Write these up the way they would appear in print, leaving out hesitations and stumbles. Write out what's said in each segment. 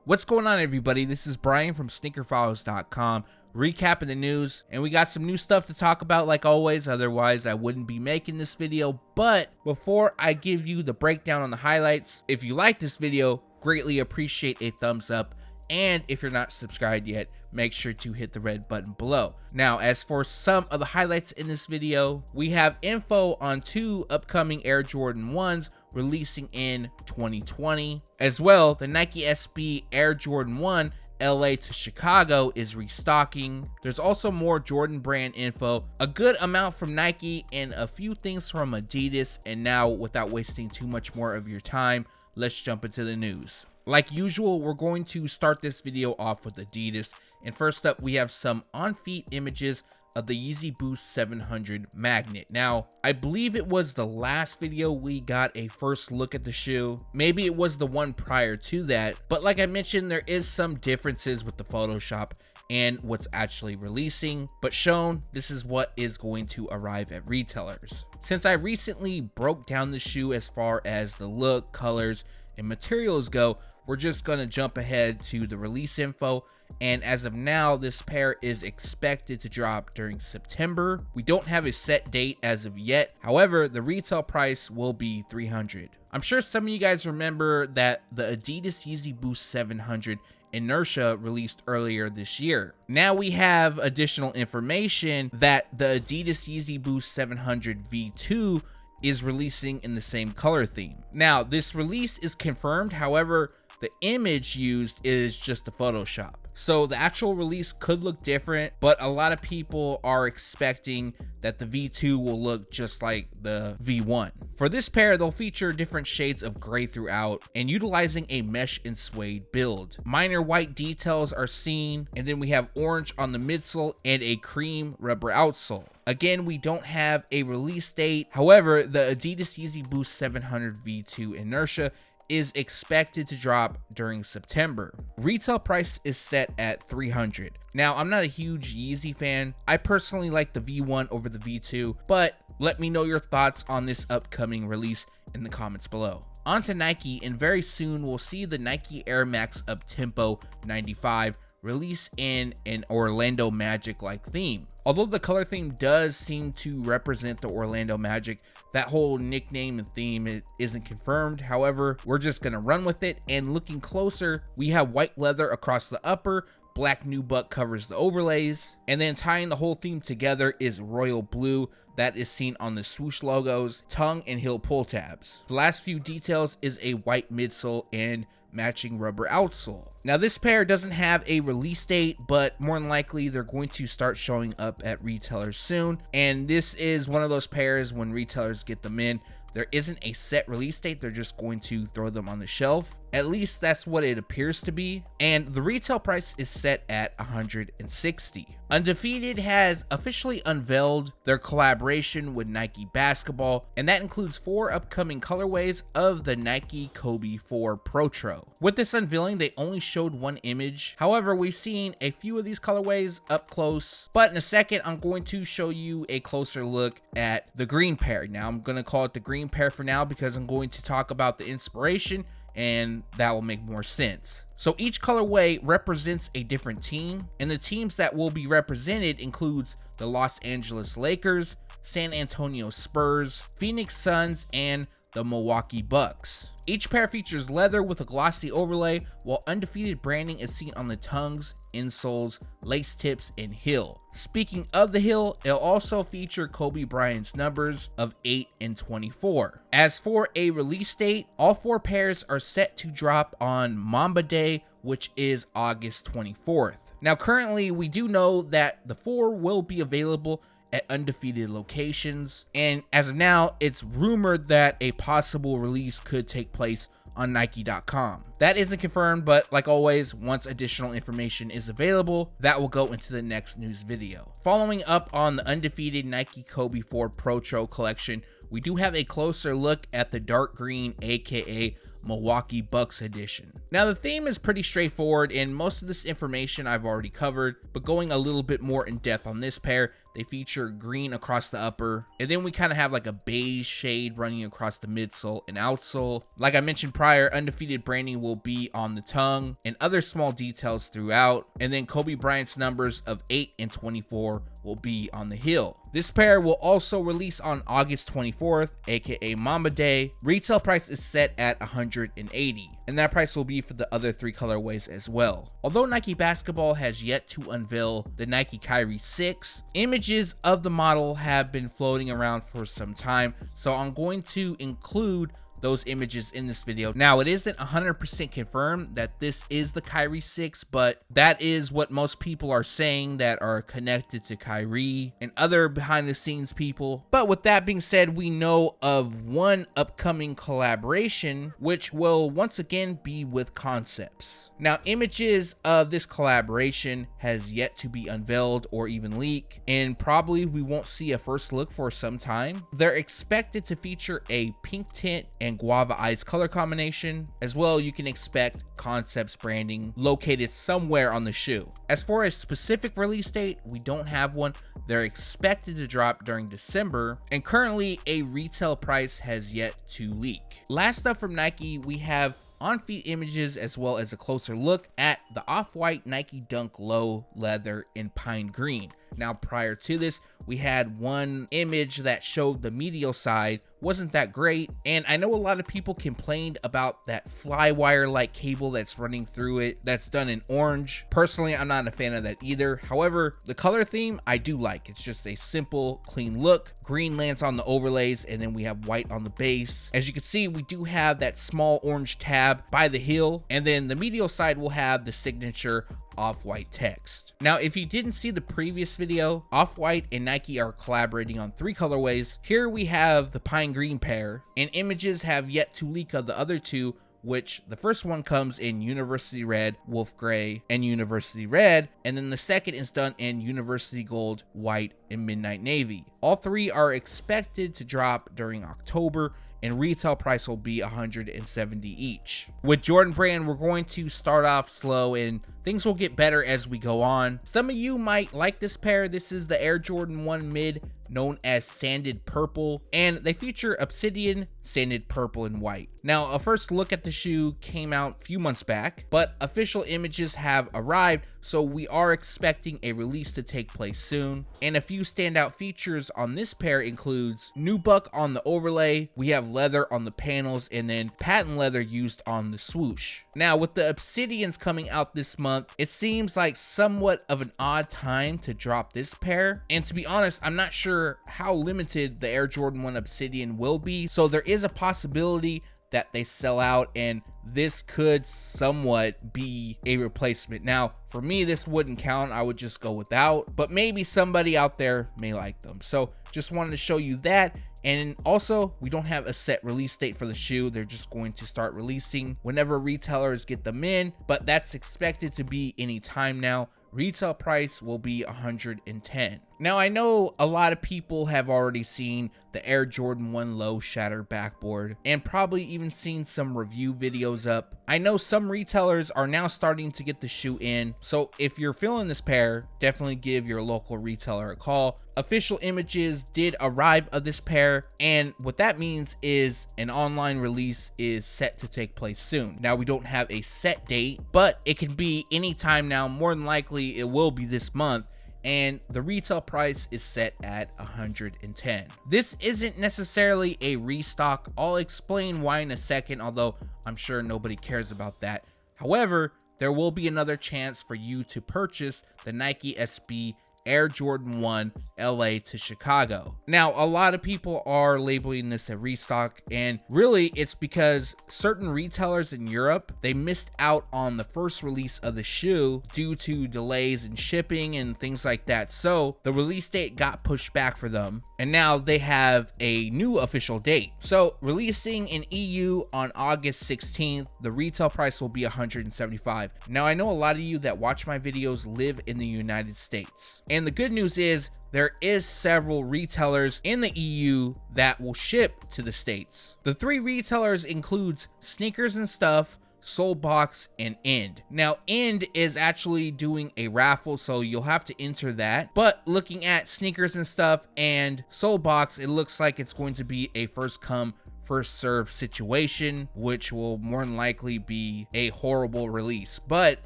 What's going on, everybody? This is Brian from sneakerfiles.com, recapping the news, and we got some new stuff to talk about like always. Otherwise I wouldn't be making this video. But before I give you the breakdown on the highlights, if you like this video, greatly appreciate a thumbs up, and if you're not subscribed yet, make sure to hit the red button below. Now, as for some of the highlights in this video, we have info on 2 upcoming Air Jordan 1s releasing in 2020. As well, the Nike SB Air Jordan 1 LA to Chicago is restocking. There's also more Jordan brand info, a good amount from Nike, and a few things from Adidas. And now, without wasting too much more of your time, let's jump into the news. Like usual, we're going to start this video off with Adidas, and first up we have some on-feet images of the Yeezy Boost 700 Magnet. Now, I believe it was the last video we got a first look at the shoe. Maybe it was the one prior to that, but like I mentioned, there is some differences with the Photoshop and what's actually releasing, but shown, this is what is going to arrive at retailers. Since I recently broke down the shoe as far as the look, colors, and materials go, we're just gonna jump ahead to the release info. And as of now, this pair is expected to drop during September. We don't have a set date as of yet. However, the retail price will be $300. I'm sure some of you guys remember that the Adidas Yeezy Boost 700 Inertia released earlier this year. Now we have additional information that the Adidas Yeezy Boost 700 V2 is releasing in the same color theme. Now, this release is confirmed. However, the image used is just the Photoshop. So the actual release could look different, but a lot of people are expecting that the V2 will look just like the V1. For this pair, they'll feature different shades of gray throughout and utilizing a mesh and suede build. Minor white details are seen, and then we have orange on the midsole and a cream rubber outsole. Again, we don't have a release date. However, the Adidas Yeezy Boost 700 V2 Inertia is expected to drop during September. Retail price is set at $300. Now, I'm not a huge Yeezy fan. I personally like the V1 over the V2, but let me know your thoughts on this upcoming release in the comments below. On to Nike, and very soon we'll see the Nike Air Max Uptempo 95 release in an Orlando Magic-like theme. Although the color theme does seem to represent the Orlando Magic, that whole nickname and theme isn't confirmed. However, we're just gonna run with it, and looking closer, we have white leather across the upper, black nubuck covers the overlays, and then tying the whole theme together is royal blue that is seen on the swoosh logos, tongue, and heel pull tabs. The last few details is a white midsole and matching rubber outsole. Now, this pair doesn't have a release date, but more than likely they're going to start showing up at retailers soon. And this is one of those pairs when retailers get them in, there isn't a set release date, they're just going to throw them on the shelf. At least that's what it appears to be. And the retail price is set at $160. Undefeated has officially unveiled their collaboration with Nike Basketball, and that includes 4 upcoming colorways of the Nike Kobe 4 Protro. With this unveiling, they only showed one image. However, we've seen a few of these colorways up close, but in a second, I'm going to show you a closer look at the green pair. Now, I'm going to call it the green pair for now because I'm going to talk about the inspiration, and that will make more sense. So each colorway represents a different team, and the teams that will be represented includes the Los Angeles Lakers, San Antonio Spurs, Phoenix Suns, and the Milwaukee Bucks. Each pair features leather with a glossy overlay, while Undefeated branding is seen on the tongues, insoles, lace tips, and heel. Speaking of the heel, it'll also feature Kobe Bryant's numbers of 8 and 24. As for a release date, all 4 pairs are set to drop on Mamba Day, which is August 24th. Now, currently, we do know that the 4 will be available at Undefeated locations, and as of now, it's rumored that a possible release could take place on Nike.com. That isn't confirmed, but like always, once additional information is available, that will go into the next news video. Following up on the Undefeated Nike Kobe 4 Protro collection, we do have a closer look at the dark green, aka Milwaukee Bucks edition. Now the theme is pretty straightforward and most of this information I've already covered, but going a little bit more in depth on this pair, they feature green across the upper, and then we kind of have like a beige shade running across the midsole and outsole. Like I mentioned prior, undefeated branding will be on the tongue and other small details throughout, and then Kobe Bryant's numbers of 8 and 24 will be on the heel. This pair will also release on August 24th, aka Mamba Day. Retail price is set at $180, and that price will be for the other 3 colorways as well. Although Nike Basketball has yet to unveil the Nike Kyrie 6, images of the model have been floating around for some time, so I'm going to include those images in this video. Now, it isn't 100% confirmed that this is the Kyrie 6, but that is what most people are saying that are connected to Kyrie and other behind the scenes people. But with that being said, we know of one upcoming collaboration, which will once again be with Concepts. Now, images of this collaboration has yet to be unveiled or even leaked, and probably we won't see a first look for some time. They're expected to feature a pink tint and guava ice color combination. As well, you can expect Concepts branding located somewhere on the shoe. As far as specific release date, we don't have one. They're expected to drop during December, and currently a retail price has yet to leak. Last up from Nike, we have on-feet images as well as a closer look at the off-white Nike Dunk Low leather in pine green. Now, prior to this, we had one image that showed the medial side wasn't that great, and I know a lot of people complained about that flywire like cable that's running through it that's done in orange. Personally, I'm not a fan of that either. However, the color theme I do like. It's just a simple, clean look. Green lands on the overlays, and then we have white on the base. As you can see, we do have that small orange tab by the heel, and then the medial side will have the signature Off-White text. Now, if you didn't see the previous video, Off-White and Nike are collaborating on 3 colorways. Here we have the pine green pair, and images have yet to leak of the other 2, which the first one comes in University Red, Wolf Gray, and University Red, and then the second is done in University Gold, White, and Midnight Navy. All 3 are expected to drop during October, and retail price will be $170 each. With Jordan Brand, we're going to start off slow and things will get better as we go on. Some of you might like this pair. This is the Air Jordan 1 Mid, known as Sanded Purple, and they feature Obsidian, Sanded Purple, and White. Now, a first look at the shoe came out a few months back, but official images have arrived, so we are expecting a release to take place soon. And a few standout features on this pair includes nubuck on the overlay, we have leather on the panels, and then patent leather used on the swoosh. Now, with the Obsidians coming out this month, it seems like somewhat of an odd time to drop this pair, and to be honest, I'm not sure how limited the Air Jordan 1 Obsidian will be, so there is a possibility that they sell out, and this could somewhat be a replacement. Now, for me, this wouldn't count. I would just go without, but maybe somebody out there may like them. So just wanted to show you that. And also, we don't have a set release date for the shoe. They're just going to start releasing whenever retailers get them in, but that's expected to be any time now. Retail price will be $110. Now, I know a lot of people have already seen the Air Jordan 1 Low Shatter backboard and probably even seen some review videos up. I know some retailers are now starting to get the shoe in, so if you're feeling this pair, definitely give your local retailer a call. Official images did arrive of this pair, and what that means is an online release is set to take place soon. Now, we don't have a set date, but it can be anytime now. More than likely, it will be this month, and the retail price is set at $110. This isn't necessarily a restock. I'll explain why in a second, although I'm sure nobody cares about that. However, there will be another chance for you to purchase the Nike SB Air Jordan 1 LA to Chicago. Now, a lot of people are labeling this a restock, and really it's because certain retailers in Europe, they missed out on the first release of the shoe due to delays in shipping and things like that. So the release date got pushed back for them, and now they have a new official date. So releasing in EU on August 16th, the retail price will be $175. Now, I know a lot of you that watch my videos live in the United States. And the good news is there is several retailers in the EU that will ship to the States. The 3 retailers includes Sneakers and Stuff, Soulbox, and End. Now, End is actually doing a raffle, so you'll have to enter that. But looking at Sneakers and Stuff and Soulbox, it looks like it's going to be a first come, first serve situation, which will more than likely be a horrible release, but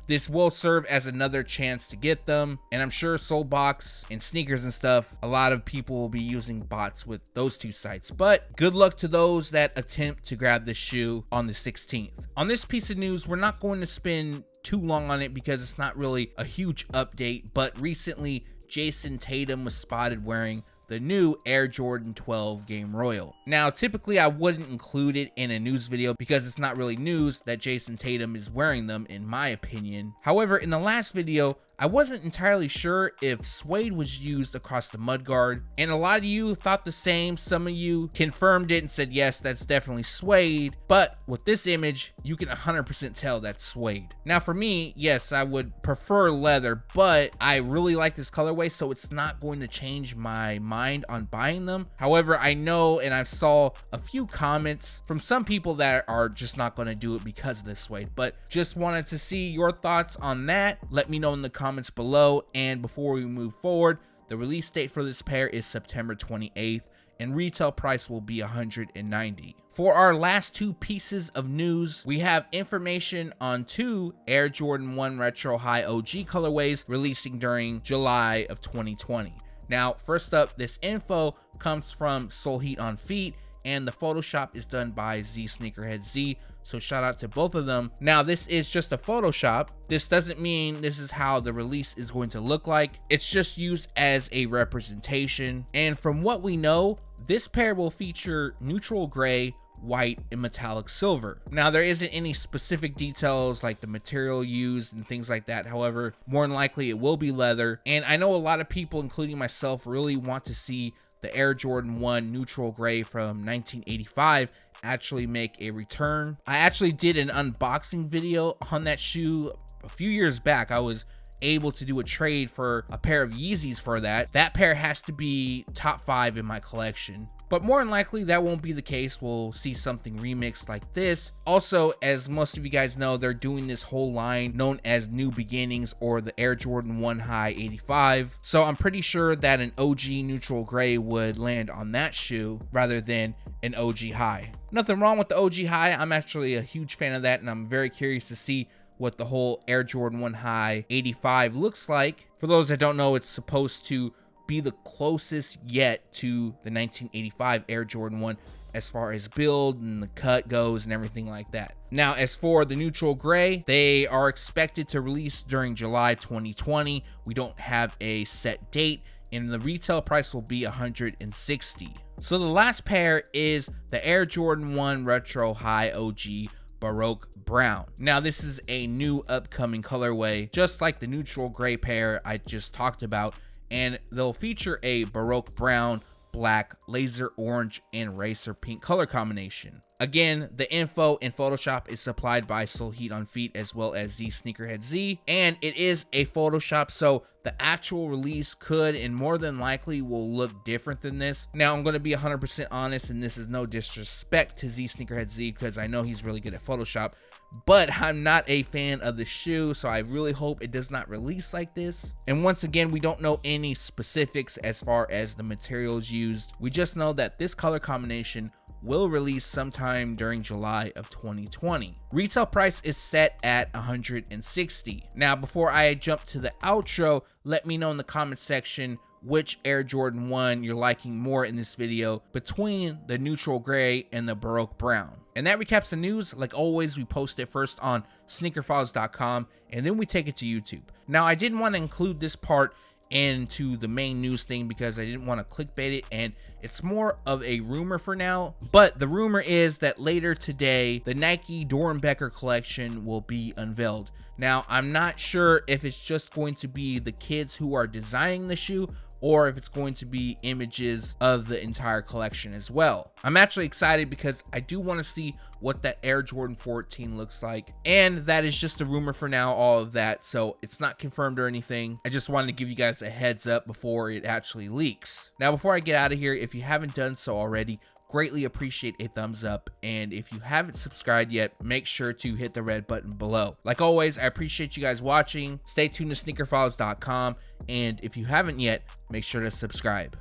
this will serve as another chance to get them. And I'm sure Soulbox and Sneakers and Stuff, a lot of people will be using bots with those 2 sites, but good luck to those that attempt to grab this shoe on the 16th. On this piece of news, we're not going to spend too long on it because it's not really a huge update, but recently Jason Tatum was spotted wearing the new Air Jordan 12 Game Royal. Now, typically I wouldn't include it in a news video because it's not really news that Jason Tatum is wearing them, in my opinion. However, in the last video, I wasn't entirely sure if suede was used across the mudguard, and a lot of you thought the same. Some of you confirmed it and said, yes, that's definitely suede, but with this image, you can 100% tell that's suede. Now for me, yes, I would prefer leather, but I really like this colorway, so it's not going to change my mind on buying them. However, I know, and I saw a few comments from some people that are just not going to do it because of this suede, but just wanted to see your thoughts on that. Let me know in the comments below. And before we move forward, the release date for this pair is September 28th, and retail price will be $190. For our last 2 pieces of news, we have information on 2 Air Jordan 1 Retro High OG colorways releasing during July of 2020. Now, first up, this info comes from Soul Heat on Feet, and the Photoshop is done by Z Sneakerhead Z, so shout out to both of them. Now, this is just a Photoshop. This doesn't mean this is how the release is going to look like. It's just used as a representation, and from what we know, this pair will feature neutral gray, white, and metallic silver. Now, there isn't any specific details like the material used and things like that. However, more than likely it will be leather, and I know a lot of people, including myself, really want to see the Air Jordan 1 neutral gray from 1985 actually make a return. I actually did an unboxing video on that shoe a few years back. I was able to do a trade for a pair of Yeezys for that. That pair has to be top 5 in my collection. But more than likely that won't be the case. We'll see something remixed like this. Also, as most of you guys know, they're doing this whole line known as New Beginnings, or the Air Jordan 1 High 85. So I'm pretty sure that an OG neutral gray would land on that shoe rather than an OG high. Nothing wrong with the OG high. I'm actually a huge fan of that, and I'm very curious to see what the whole Air Jordan 1 High 85 looks like. For those that don't know, it's supposed to be the closest yet to the 1985 Air Jordan 1 as far as build and the cut goes and everything like that. Now, as for the neutral gray, they are expected to release during July 2020. We don't have a set date, and the retail price will be $160. So the last pair is the Air Jordan 1 Retro High OG Baroque Brown. Now, this is a new upcoming colorway, just like the neutral gray pair I just talked about, and they'll feature a Baroque Brown, black, laser orange, and racer pink color combination. Again, the info in Photoshop is supplied by Soul Heat on Feet as well as Z Sneakerhead Z, and it is a Photoshop, so the actual release could and more than likely will look different than this. Now, I'm going to be 100% honest, and this is no disrespect to Z Sneakerhead Z because I know he's really good at Photoshop, but I'm not a fan of the shoe, so I really hope it does not release like this. And once again, we don't know any specifics as far as the materials used. We just know that this color combination will release sometime during July of 2020. Retail price is set at $160. Now, before I jump to the outro, let me know in the comment section which Air Jordan 1 you're liking more in this video between the neutral gray and the Baroque Brown. And that recaps the news. Like always, we post it first on sneakerfiles.com and then we take it to YouTube. Now, I didn't want to include this part into the main news thing because I didn't want to clickbait it, and it's more of a rumor for now. But the rumor is that later today, the Nike Doernbecher collection will be unveiled. Now, I'm not sure if it's just going to be the kids who are designing the shoe, or if it's going to be images of the entire collection as well. I'm actually excited because I do want to see what that Air Jordan 14 looks like, and that is just a rumor for now, all of that, so it's not confirmed or anything. I just wanted to give you guys a heads up before it actually leaks. Now, before I get out of here, if you haven't done so already, greatly appreciate a thumbs up, and if you haven't subscribed yet, make sure to hit the red button below. Like always, I appreciate you guys watching. Stay tuned to sneakerfiles.com, and if you haven't yet, make sure to subscribe.